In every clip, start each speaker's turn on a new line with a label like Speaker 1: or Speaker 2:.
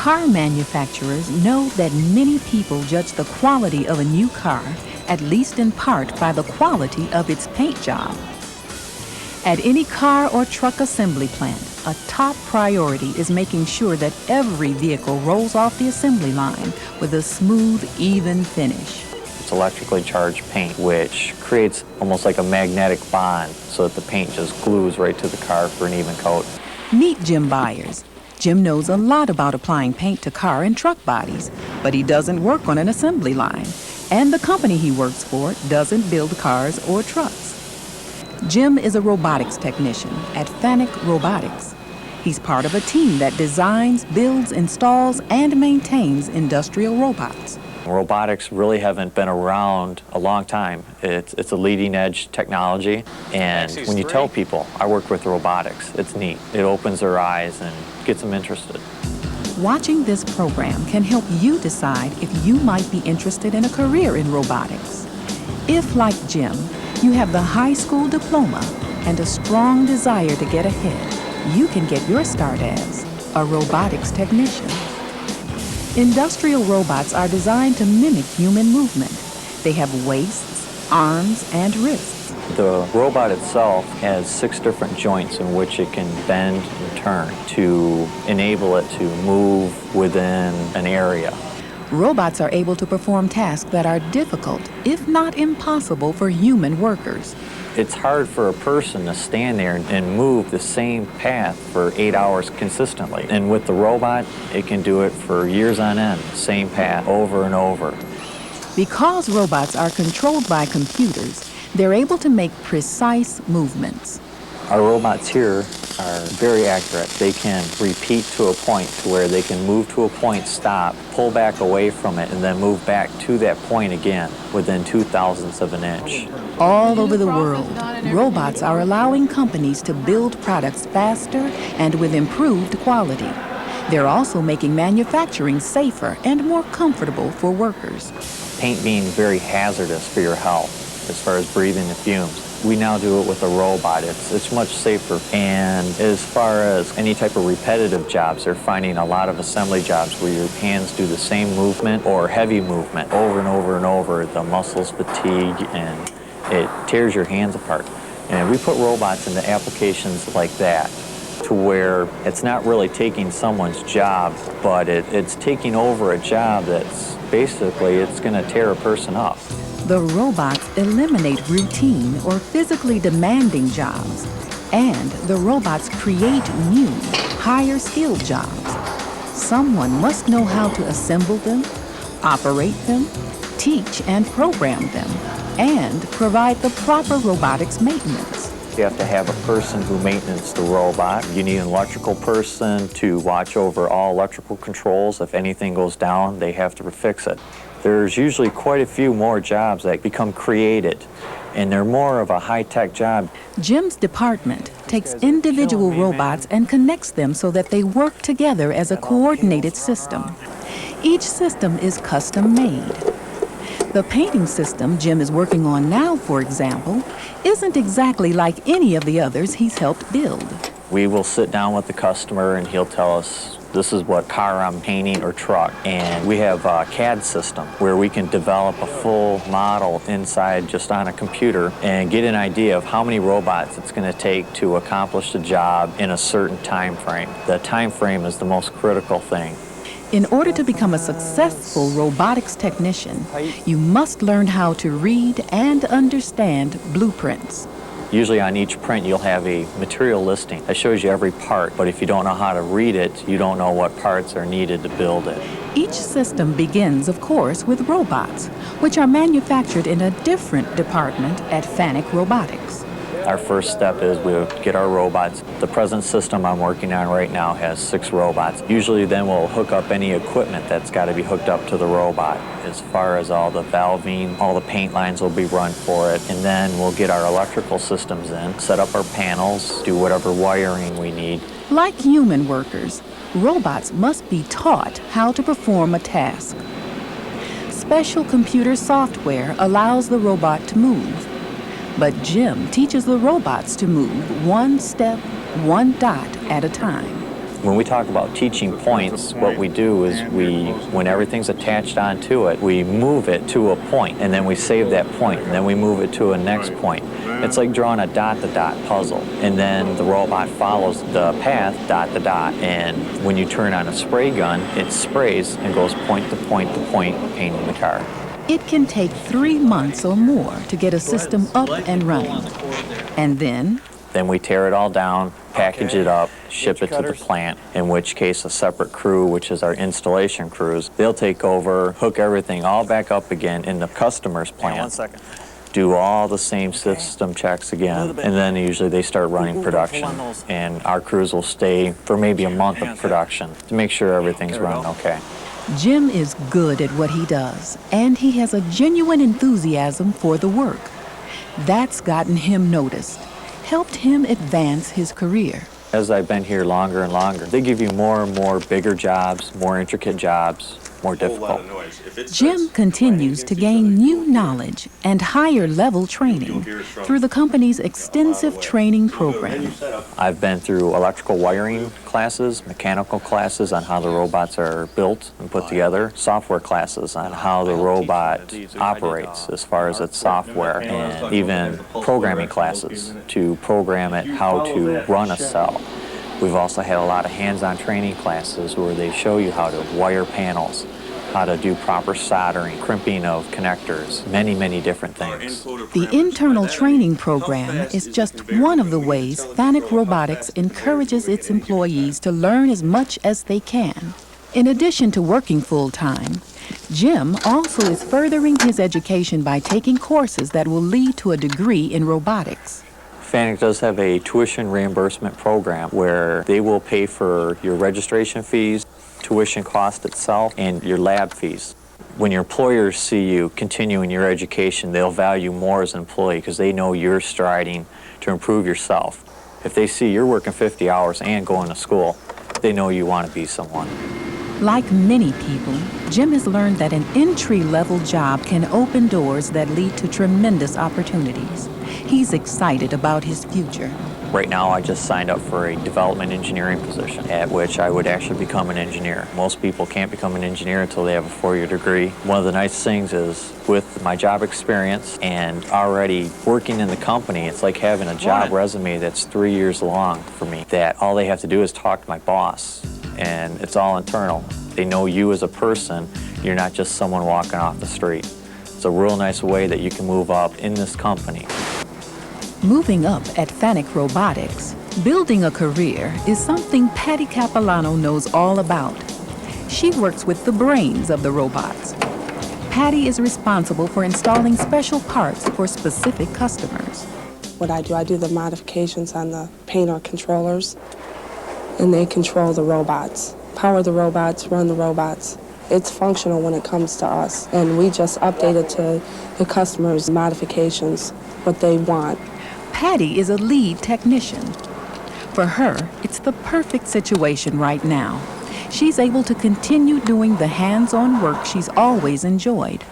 Speaker 1: Car manufacturers know that many people judge the quality of a new car, at least in part by the quality of its paint job. At any car or truck assembly plant, a top priority is making sure that every vehicle rolls off the assembly line with a smooth, even finish.
Speaker 2: It's electrically charged paint, which creates almost like a magnetic bond so that the paint just glues right to the car for an even coat.
Speaker 1: Meet Jim Byers. Jim knows a lot about applying paint to car and truck bodies, but he doesn't work on an assembly line, and the company he works for doesn't build cars or trucks. Jim is a robotics technician at FANUC Robotics. He's part of a team that designs, builds, installs, and maintains industrial robots.
Speaker 2: Robotics really haven't been around a long time. It's a leading edge technology, and when you tell people, I work with robotics, it's neat. It opens their eyes and gets them interested.
Speaker 1: Watching this program can help you decide if you might be interested in a career in robotics. If, like Jim, you have the high school diploma and a strong desire to get ahead, you can get your start as a robotics technician. Industrial robots are designed to mimic human movement. They have waists, arms, and wrists.
Speaker 2: The robot itself has 6 different joints in which it can bend and turn to enable it to move within an area.
Speaker 1: Robots are able to perform tasks that are difficult, if not impossible, for human workers.
Speaker 2: It's hard for a person to stand there and move the same path for 8 hours consistently. And with the robot, it can do it for years on end, same path over and over.
Speaker 1: Because robots are controlled by computers, they're able to make precise movements.
Speaker 2: Our robots here are very accurate. They can repeat to a point to where they can move to a point, stop, pull back away from it, and then move back to that point again within 2/1000ths of an inch.
Speaker 1: All over the world, robots are allowing companies to build products faster and with improved quality. They're also making manufacturing safer and more comfortable for workers.
Speaker 2: Paint being very hazardous for your health as far as breathing the fumes. We now do it with a robot. It's much safer. And as far as any type of repetitive jobs, they're finding a lot of assembly jobs where your hands do the same movement or heavy movement over and over and over. The muscles fatigue and it tears your hands apart. And we put robots into applications like that to where it's not really taking someone's job, but it's taking over a job that's basically, it's going to tear a person up.
Speaker 1: The robots eliminate routine or physically demanding jobs, and the robots create new, higher-skilled jobs. Someone must know how to assemble them, operate them, teach and program them, and provide the proper robotics maintenance.
Speaker 2: You have to have a person who maintains the robot. You need an electrical person to watch over all electrical controls. If anything goes down, they have to fix it. There's usually quite a few more jobs that become created, and they're more of a high-tech job.
Speaker 1: Jim's department takes individual robots and connects them so that they work together as a coordinated system. Each system is custom-made. The painting system Jim is working on now, for example, isn't exactly like any of the others he's helped build.
Speaker 2: We will sit down with the customer and he'll tell us, this is what car I'm painting or truck. And we have a CAD system where we can develop a full model inside just on a computer and get an idea of how many robots it's going to take to accomplish the job in a certain time frame. The time frame is the most critical thing.
Speaker 1: In order to become a successful robotics technician, you must learn how to read and understand blueprints.
Speaker 2: Usually on each print you'll have a material listing that shows you every part, but if you don't know how to read it, you don't know what parts are needed to build it.
Speaker 1: Each system begins, of course, with robots, which are manufactured in a different department at FANUC Robotics.
Speaker 2: Our first step is we'll get our robots. The present system I'm working on right now has 6 robots. Usually then we'll hook up any equipment that's got to be hooked up to the robot. As far as all the valving, all the paint lines will be run for it. And then we'll get our electrical systems in, set up our panels, do whatever wiring we need.
Speaker 1: Like human workers, robots must be taught how to perform a task. Special computer software allows the robot to move. But Jim teaches the robots to move one step, one dot at a time.
Speaker 2: When we talk about teaching points, what we do is when everything's attached onto it, we move it to a point, and then we save that point, and then we move it to a next point. It's like drawing a dot-to-dot puzzle, and then the robot follows the path dot-to-dot, and when you turn on a spray gun, it sprays and goes point to point to point, painting the car.
Speaker 1: It can take 3 months or more to get a system up and running. And then
Speaker 2: we tear it all down, package it up, ship it to the plant, in which case a separate crew, which is our installation crews, they'll take over, hook everything all back up again in the customer's plant, do all the same system checks again, and then usually they start running production. And our crews will stay for maybe a month of production to make sure everything's running okay.
Speaker 1: Jim is good at what he does, and he has a genuine enthusiasm for the work. That's gotten him noticed, helped him advance his career.
Speaker 2: As I've been here longer and longer, they give you more and more bigger jobs, more intricate jobs, more difficult.
Speaker 1: Jim continues to gain new knowledge and higher level training through the company's extensive training program.
Speaker 2: I've been through electrical wiring classes, mechanical classes on how the robots are built and put together, software classes on how the robot operates as far as its software, and even programming classes to program it how to run a cell. We've also had a lot of hands-on training classes where they show you how to wire panels, how to do proper soldering, crimping of connectors, many, many different things.
Speaker 1: The internal training program is just one of the ways FANUC Robotics encourages its employees to learn as much as they can. In addition to working full-time, Jim also is furthering his education by taking courses that will lead to a degree in robotics.
Speaker 2: FANUC does have a tuition reimbursement program where they will pay for your registration fees, tuition cost itself, and your lab fees. When your employers see you continuing your education, they'll value more as an employee because they know you're striving to improve yourself. If they see you're working 50 hours and going to school, they know you want to be someone.
Speaker 1: Like many people, Jim has learned that an entry-level job can open doors that lead to tremendous opportunities. He's excited about his future.
Speaker 2: Right now, I just signed up for a development engineering position at which I would actually become an engineer. Most people can't become an engineer until they have a 4-year degree. One of the nice things is with my job experience and already working in the company, it's like having a job resume that's 3 years long for me, that all they have to do is talk to my boss, and it's all internal. They know you as a person. You're not just someone walking off the street. It's a real nice way that you can move up in this company.
Speaker 1: Moving up at FANUC Robotics, building a career is something Patty Capilano knows all about. She works with the brains of the robots. Patty is responsible for installing special parts for specific customers.
Speaker 3: What I do the modifications on the painter controllers, and they control the robots, power the robots, run the robots. It's functional when it comes to us, and we just update it to the customers' modifications, what they want.
Speaker 1: Patty is a lead technician. For her, it's the perfect situation right now. She's able to continue doing the hands-on work she's always enjoyed.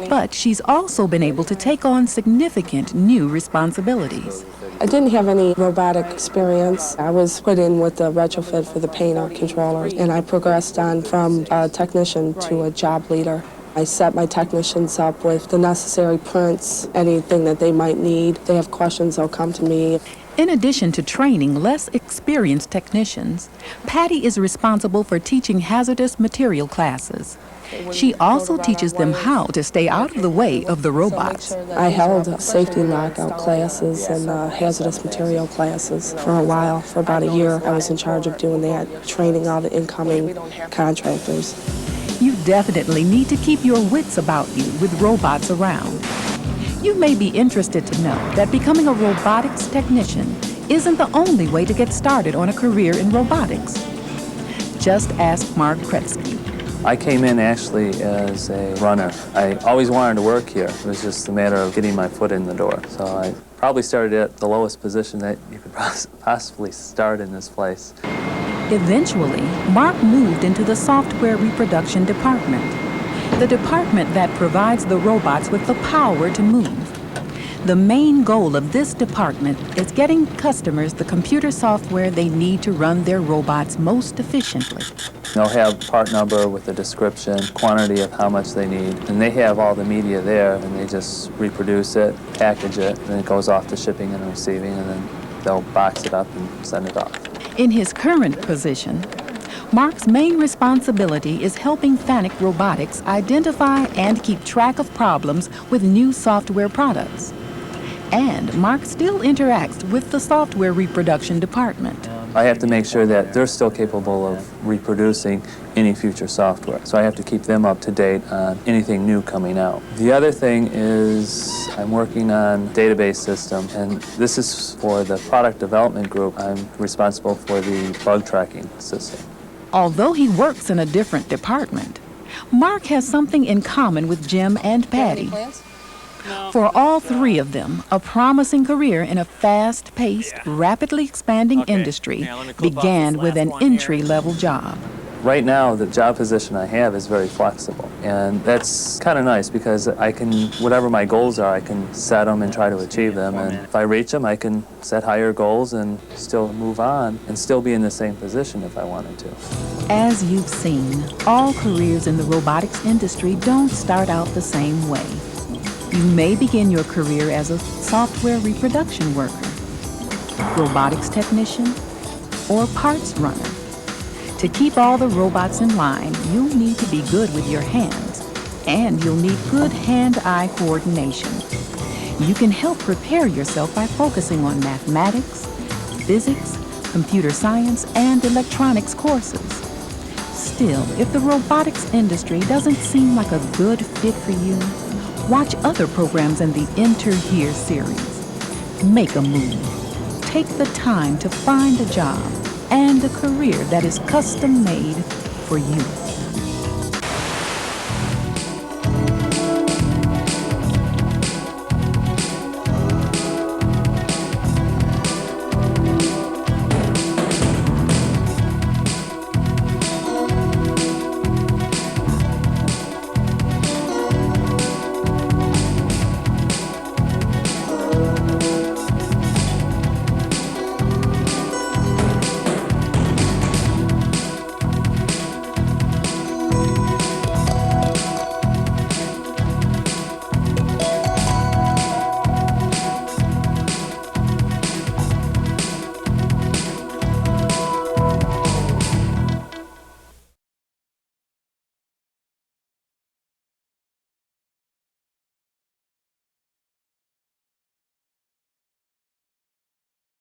Speaker 1: But she's also been able to take on significant new responsibilities.
Speaker 3: I didn't have any robotic experience. I was put in with the retrofit for the painter controller, and I progressed on from a technician to a job leader. I set my technicians up with the necessary prints, anything that they might need. If they have questions, they'll come to me.
Speaker 1: In addition to training less experienced technicians, Patty is responsible for teaching hazardous material classes. She also teaches them how to stay out of the way of the robots.
Speaker 3: I held safety lockout classes and hazardous material classes for a while. For about a year, I was in charge of doing that, training all the incoming contractors.
Speaker 1: You definitely need to keep your wits about you with robots around. You may be interested to know that becoming a robotics technician isn't the only way to get started on a career in robotics. Just ask Mark Kretzky.
Speaker 4: I came in actually as a runner. I always wanted to work here. It was just a matter of getting my foot in the door. So I probably started at the lowest position that you could possibly start in this place.
Speaker 1: Eventually, Mark moved into the software reproduction department, the department that provides the robots with the power to move. The main goal of this department is getting customers the computer software they need to run their robots most efficiently.
Speaker 4: They'll have part number with a description, quantity of how much they need, and they have all the media there, and they just reproduce it, package it, and it goes off to shipping and receiving, and then they'll box it up and send it off.
Speaker 1: In his current position, Mark's main responsibility is helping FANUC Robotics identify and keep track of problems with new software products. And Mark still interacts with the software reproduction department.
Speaker 4: I have to make sure that they're still capable of reproducing any future software. So I have to keep them up to date on anything new coming out. The other thing is I'm working on a database system, and this is for the product development group. I'm responsible for the bug tracking system.
Speaker 1: Although he works in a different department, Mark has something in common with Jim and Patty. For all three of them, a promising career in a fast-paced, rapidly expanding industry began with an entry-level job.
Speaker 4: Right now, the job position I have is very flexible, and that's kind of nice because I can, whatever my goals are, I can set them and try to achieve them, and if I reach them, I can set higher goals and still move on and still be in the same position if I wanted to.
Speaker 1: As you've seen, all careers in the robotics industry don't start out the same way. You may begin your career as a software reproduction worker, robotics technician, or parts runner. To keep all the robots in line, you'll need to be good with your hands, and you'll need good hand-eye coordination. You can help prepare yourself by focusing on mathematics, physics, computer science, and electronics courses. Still, if the robotics industry doesn't seem like a good fit for you, watch other programs in the Enter Here series. Make a move. Take the time to find a job and a career that is custom-made for you.